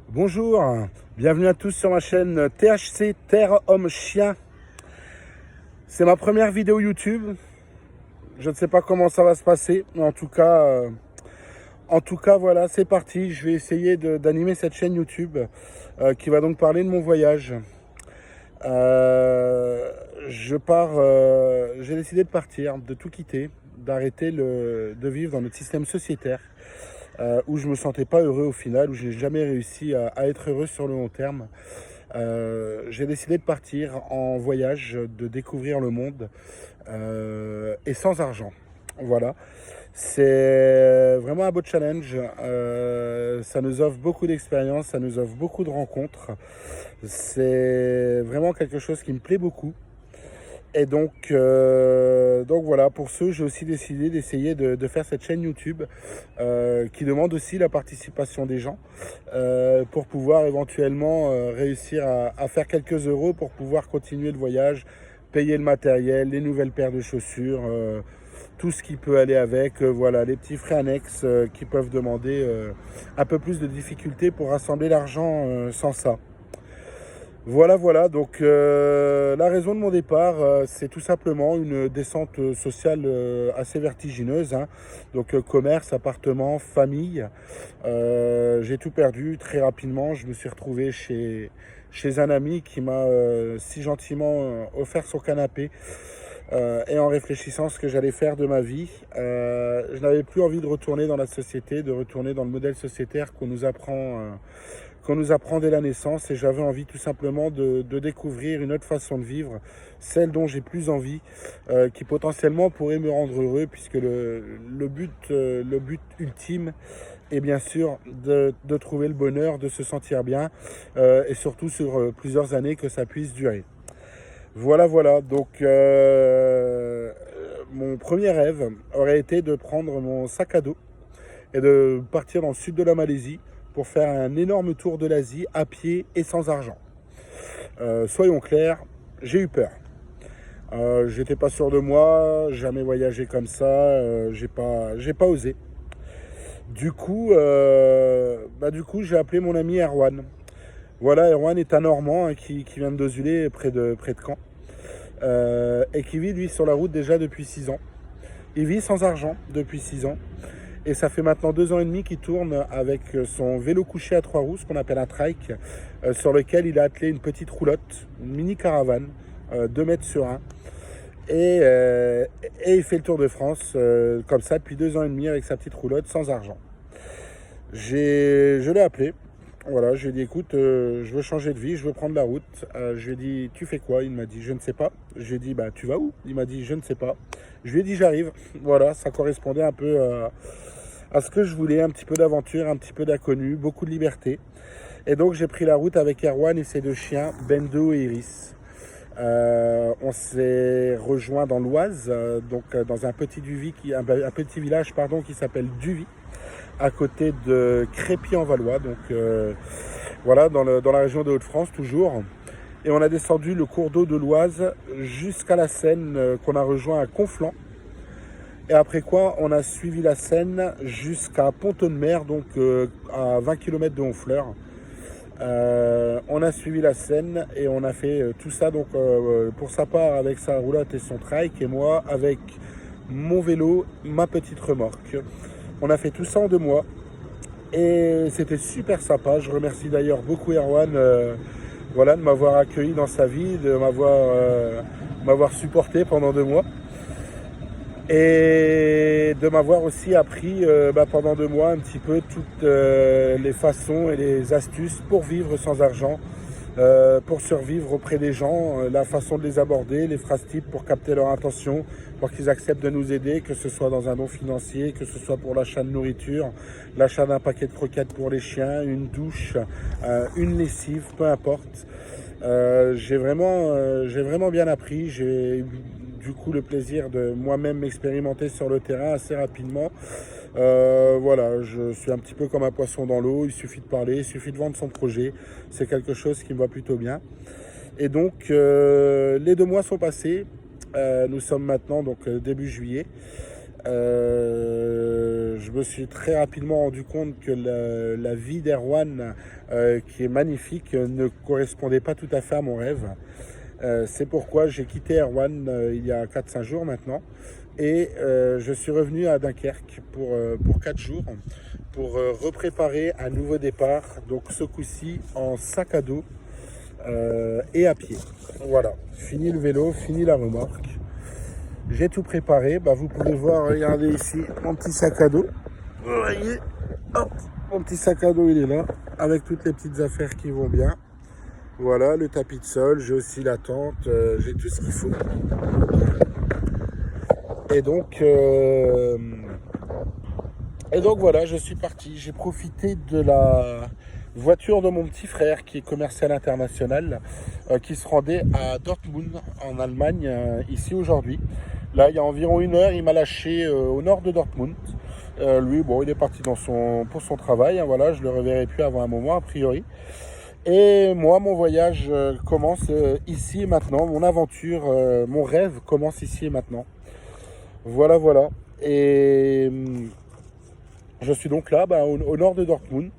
Bonjour, bienvenue à tous sur ma chaîne THC Terre Homme Chien. C'est ma première vidéo YouTube. Je ne sais pas comment ça va se passer, mais en tout cas voilà, c'est parti. Je vais essayer d'animer cette chaîne YouTube qui va donc parler de mon voyage. J'ai décidé de partir, de tout quitter, d'arrêter de vivre dans notre système sociétaire. Où je ne me sentais pas heureux au final, où je n'ai jamais réussi à être heureux sur le long terme. J'ai décidé de partir en voyage, de découvrir le monde et sans argent. Voilà, c'est vraiment un beau challenge. Ça nous offre beaucoup d'expérience, ça nous offre beaucoup de rencontres. C'est vraiment quelque chose qui me plaît beaucoup. Et donc voilà, pour ce, j'ai aussi décidé d'essayer de faire cette chaîne YouTube qui demande aussi la participation des gens pour pouvoir éventuellement réussir à faire quelques euros pour pouvoir continuer le voyage, payer le matériel, les nouvelles paires de chaussures, tout ce qui peut aller avec, voilà, les petits frais annexes qui peuvent demander un peu plus de difficultés pour rassembler l'argent sans ça. Voilà, donc la raison de mon départ, c'est tout simplement une descente sociale assez vertigineuse, hein. Donc commerce, appartement, famille, j'ai tout perdu très rapidement. Je me suis retrouvé chez un ami qui m'a si gentiment offert son canapé. Et en réfléchissant à ce que j'allais faire de ma vie, je n'avais plus envie de retourner dans la société, de retourner dans le modèle sociétaire qu'on nous apprend dès la naissance, et j'avais envie tout simplement de découvrir une autre façon de vivre, celle dont j'ai plus envie, qui potentiellement pourrait me rendre heureux, puisque le but ultime est bien sûr de trouver le bonheur, de se sentir bien, et surtout sur plusieurs années que ça puisse durer. Voilà, donc mon premier rêve aurait été de prendre mon sac à dos et de partir dans le sud de la Malaisie pour faire un énorme tour de l'Asie à pied et sans argent. Soyons clairs, j'ai eu peur. J'étais pas sûr de moi, jamais voyagé comme ça, j'ai pas osé. Du coup, j'ai appelé mon ami Erwan. Voilà, Erwan est un Normand hein, qui vient de Dozulé, près de Caen, et qui vit lui sur la route déjà depuis 6 ans. Il vit sans argent depuis 6 ans. Et ça fait maintenant 2 ans et demi qu'il tourne avec son vélo couché à 3 roues, ce qu'on appelle un trike, sur lequel il a attelé une petite roulotte, une mini caravane, 2 mètres sur 1. Et il fait le tour de France comme ça depuis 2 ans et demi avec sa petite roulotte sans argent. Je l'ai appelé. Voilà, je lui ai dit écoute, je veux changer de vie, je veux prendre la route. Je lui ai dit tu fais quoi? Il m'a dit je ne sais pas. Je lui ai dit bah tu vas où? Il m'a dit je ne sais pas. Je lui ai dit j'arrive. Voilà, ça correspondait un peu à ce que je voulais, un petit peu d'aventure, un petit peu d'inconnu, beaucoup de liberté. Et donc j'ai pris la route avec Erwan et ses 2 chiens, Bendo et Iris. On s'est rejoint dans l'Oise, dans un petit village qui s'appelle Duvy, à côté de Crépy-en-Valois, donc voilà, dans la région de Hauts-de-France toujours. Et on a descendu le cours d'eau de l'Oise jusqu'à la Seine, qu'on a rejoint à Conflans. Et après quoi, on a suivi la Seine jusqu'à Pont-de-Mer, donc à 20 km de Honfleur. On a suivi la Seine et on a fait tout ça donc pour sa part avec sa roulotte et son trike, et moi avec mon vélo, ma petite remorque. On a fait tout ça en 2 mois et c'était super sympa. Je remercie d'ailleurs beaucoup Erwan de m'avoir accueilli dans sa vie, de m'avoir supporté pendant 2 mois. Et de m'avoir aussi appris pendant 2 mois un petit peu toutes les façons et les astuces pour vivre sans argent, pour survivre auprès des gens, la façon de les aborder, les phrases types pour capter leur intention, pour qu'ils acceptent de nous aider, que ce soit dans un don financier, que ce soit pour l'achat de nourriture, l'achat d'un paquet de croquettes pour les chiens, une douche, une lessive, peu importe. J'ai vraiment bien appris. J'ai du coup le plaisir de moi-même m'expérimenter sur le terrain assez rapidement. Voilà, je suis un petit peu comme un poisson dans l'eau, il suffit de parler, il suffit de vendre son projet, c'est quelque chose qui me va plutôt bien. Et donc les 2 mois sont passés, nous sommes maintenant donc début juillet. Je me suis très rapidement rendu compte que la vie d'Erwan, qui est magnifique, ne correspondait pas tout à fait à mon rêve. C'est pourquoi j'ai quitté Erwan il y a 4-5 jours maintenant. Et je suis revenu à Dunkerque pour 4 jours pour repréparer un nouveau départ. Donc ce coup-ci en sac à dos et à pied. Voilà, fini le vélo, fini la remorque. J'ai tout préparé. Bah, vous pouvez voir, regardez ici, mon petit sac à dos. Vous voyez, hop, mon petit sac à dos, il est là, avec toutes les petites affaires qui vont bien. Voilà, le tapis de sol, j'ai aussi la tente, j'ai tout ce qu'il faut. Et donc voilà, je suis parti. J'ai profité de la voiture de mon petit frère qui est commercial international, qui se rendait à Dortmund en Allemagne, ici aujourd'hui. Là, il y a environ 1 heure, il m'a lâché au nord de Dortmund. Lui, bon, il est parti pour son travail. Hein, voilà, je le reverrai plus avant un moment, a priori. Et moi, mon voyage commence ici et maintenant. Mon aventure, mon rêve commence ici et maintenant. Voilà, voilà. Et je suis donc là, au nord de Dortmund.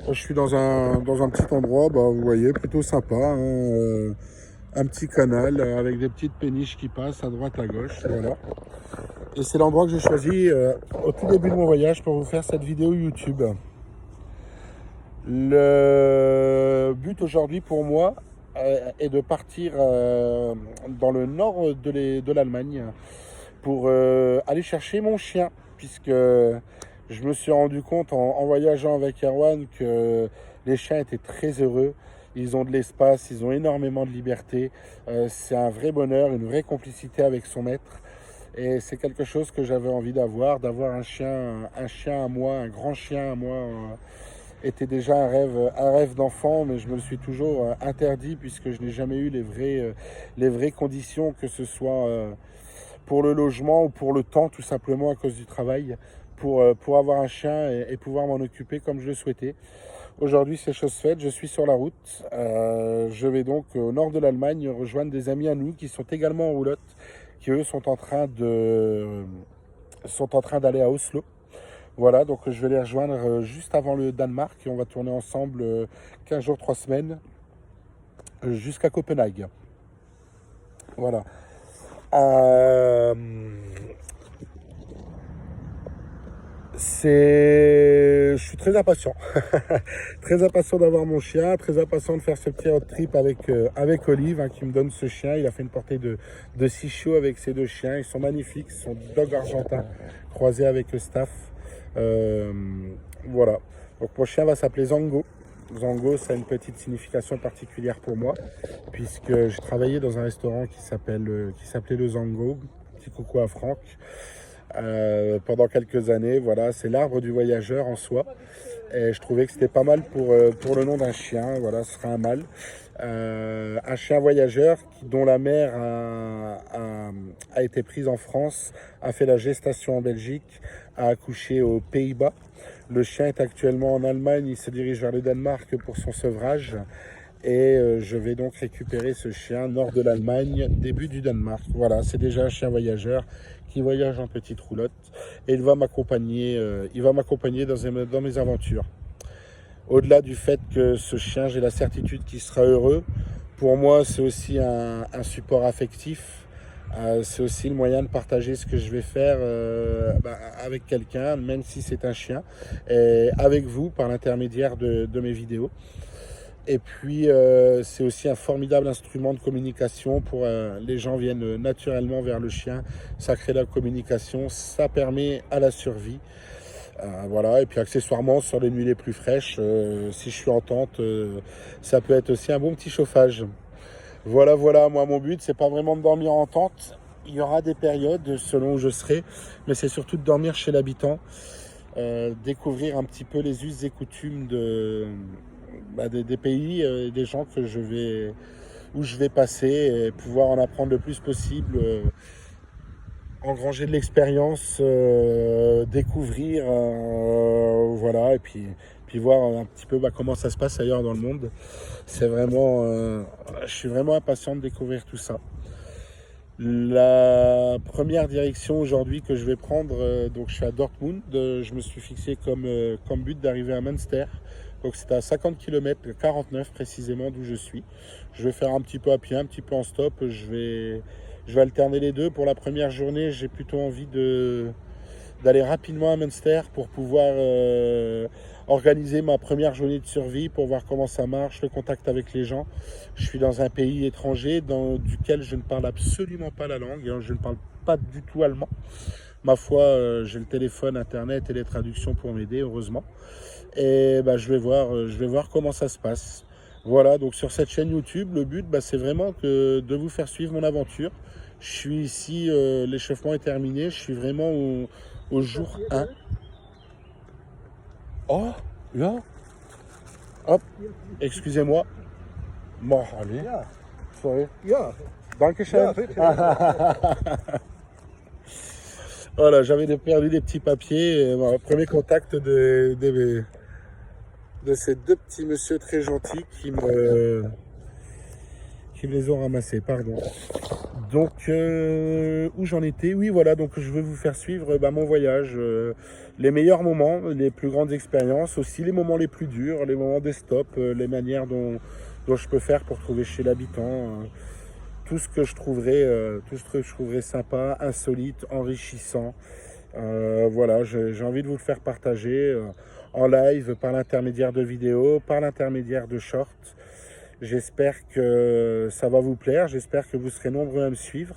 Je suis dans un petit endroit, vous voyez, plutôt sympa. Hein, un petit canal avec des petites péniches qui passent à droite, à gauche. Voilà. Et c'est l'endroit que j'ai choisi au tout début de mon voyage pour vous faire cette vidéo YouTube. Le but aujourd'hui pour moi est de partir dans le nord de l'Allemagne pour aller chercher mon chien, puisque je me suis rendu compte en voyageant avec Erwan que les chiens étaient très heureux. Ils ont de l'espace, ils ont énormément de liberté. C'est un vrai bonheur, une vraie complicité avec son maître. Et c'est quelque chose que j'avais envie d'avoir un chien à moi, un grand chien à moi. Était déjà un rêve d'enfant, mais je me le suis toujours interdit puisque je n'ai jamais eu les vraies conditions, que ce soit pour le logement ou pour le temps, tout simplement à cause du travail, pour avoir un chien et pouvoir m'en occuper comme je le souhaitais. Aujourd'hui, c'est chose faite, je suis sur la route. Je vais donc au nord de l'Allemagne rejoindre des amis à nous qui sont également en roulotte, qui eux sont en train d'aller à Oslo. Voilà, donc je vais les rejoindre juste avant le Danemark et on va tourner ensemble 15 jours, 3 semaines jusqu'à Copenhague. Voilà. Je suis très impatient. Très impatient d'avoir mon chien, très impatient de faire ce petit road trip avec Olive, hein, qui me donne ce chien. Il a fait une portée de 6 chiots avec ses 2 chiens. Ils sont magnifiques, ils sont dog argentin croisés avec le staff. Voilà, donc mon chien va s'appeler Zango. Zango, ça a une petite signification particulière pour moi, puisque j'ai travaillé dans un restaurant qui s'appelait le Zango. Petit coucou à Franck. Pendant quelques années, voilà, c'est l'arbre du voyageur en soi. Et je trouvais que c'était pas mal pour le nom d'un chien. Voilà, ce sera un mâle. Un chien voyageur dont la mère a été prise en France, a fait la gestation en Belgique, a accouché aux Pays-Bas. Le chien est actuellement en Allemagne, il se dirige vers le Danemark pour son sevrage. Et je vais donc récupérer ce chien nord de l'Allemagne, début du Danemark. Voilà, c'est déjà un chien voyageur qui voyage en petite roulotte. Et il va m'accompagner dans mes aventures. Au-delà du fait que ce chien, j'ai la certitude qu'il sera heureux, pour moi, c'est aussi un support affectif. C'est aussi le moyen de partager ce que je vais faire avec quelqu'un, même si c'est un chien, et avec vous par l'intermédiaire de mes vidéos. Et puis, c'est aussi un formidable instrument de communication pour les gens viennent naturellement vers le chien. Ça crée la communication, ça permet à la survie. Voilà, et puis accessoirement, sur les nuits les plus fraîches, si je suis en tente, ça peut être aussi un bon petit chauffage. Voilà, moi, mon but, c'est pas vraiment de dormir en tente. Il y aura des périodes selon où je serai, mais c'est surtout de dormir chez l'habitant, découvrir un petit peu les us et coutumes des pays, des gens où je vais passer, et pouvoir en apprendre le plus possible, engranger de l'expérience, découvrir, voilà, et puis voir un petit peu comment ça se passe ailleurs dans le monde. C'est vraiment, je suis vraiment impatient de découvrir tout ça. La première direction aujourd'hui que je vais prendre, donc je suis à Dortmund, je me suis fixé comme but d'arriver à Münster. Donc c'est à 50 km, 49 précisément d'où je suis. Je vais faire un petit peu à pied, un petit peu en stop. Je vais alterner les deux. Pour la première journée, j'ai plutôt envie d'aller rapidement à Münster pour pouvoir organiser ma première journée de survie, pour voir comment ça marche, le contact avec les gens. Je suis dans un pays étranger duquel je ne parle absolument pas la langue, hein, je ne parle pas du tout allemand. Ma foi, j'ai le téléphone, internet et les traductions pour m'aider, heureusement. Et bah, je vais voir comment ça se passe. Voilà, donc sur cette chaîne YouTube, le but, bah, c'est vraiment de vous faire suivre mon aventure. Je suis ici, l'échauffement est terminé, je suis vraiment au jour 1. Oh, là, hop, excusez-moi. Bon, allez, Ja, sorry. ja, Dankeschön. ja, bitte. Voilà, j'avais perdu des petits papiers. Et, premier contact de ces deux petits messieurs très gentils qui me les ont ramassés, pardon. Donc, où j'en étais? Oui, voilà, donc je vais vous faire suivre mon voyage, les meilleurs moments, les plus grandes expériences, aussi les moments les plus durs, les moments de stop, les manières dont je peux faire pour trouver chez l'habitant, tout ce que je trouverais, tout ce que je trouverais sympa, insolite, enrichissant. Voilà, j'ai envie de vous le faire partager en live, par l'intermédiaire de vidéos, par l'intermédiaire de shorts. J'espère que ça va vous plaire, j'espère que vous serez nombreux à me suivre.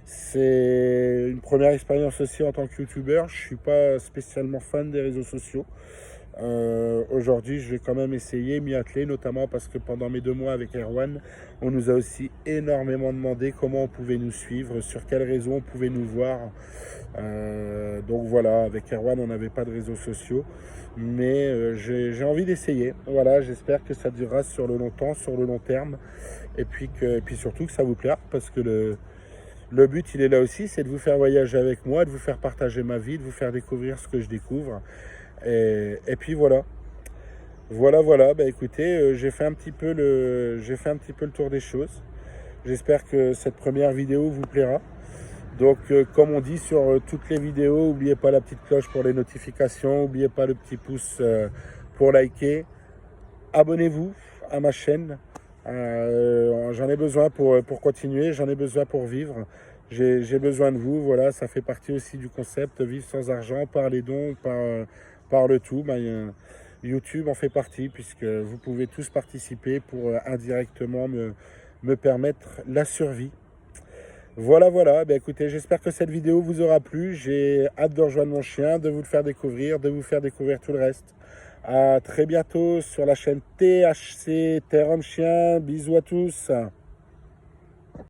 C'est une première expérience aussi en tant que youtubeur. Je ne suis pas spécialement fan des réseaux sociaux. Aujourd'hui, je vais quand même essayer, m'y atteler, notamment parce que pendant mes 2 mois avec Erwan, on nous a aussi énormément demandé comment on pouvait nous suivre, sur quelles réseaux on pouvait nous voir. Donc voilà, avec Erwan, on n'avait pas de réseaux sociaux, mais j'ai envie d'essayer. Voilà, j'espère que ça durera sur le long temps, sur le long terme, et puis surtout que ça vous plaira, parce que le but, il est là aussi, c'est de vous faire voyager avec moi, de vous faire partager ma vie, de vous faire découvrir ce que je découvre. Et puis voilà. Voilà. Bah écoutez, j'ai fait un petit peu le tour des choses. J'espère que cette première vidéo vous plaira. Donc, comme on dit sur toutes les vidéos, n'oubliez pas la petite cloche pour les notifications, n'oubliez pas le petit pouce pour liker. Abonnez-vous à ma chaîne. J'en ai besoin pour continuer, j'en ai besoin pour vivre. J'ai besoin de vous, voilà, ça fait partie aussi du concept, vivre sans argent, par les dons, par le tout. YouTube en fait partie, puisque vous pouvez tous participer pour indirectement me permettre la survie. Voilà. Ben, écoutez, j'espère que cette vidéo vous aura plu. J'ai hâte de rejoindre mon chien, de vous le faire découvrir, de vous faire découvrir tout le reste. À très bientôt sur la chaîne THC Terre Homme Chien. Bisous à tous.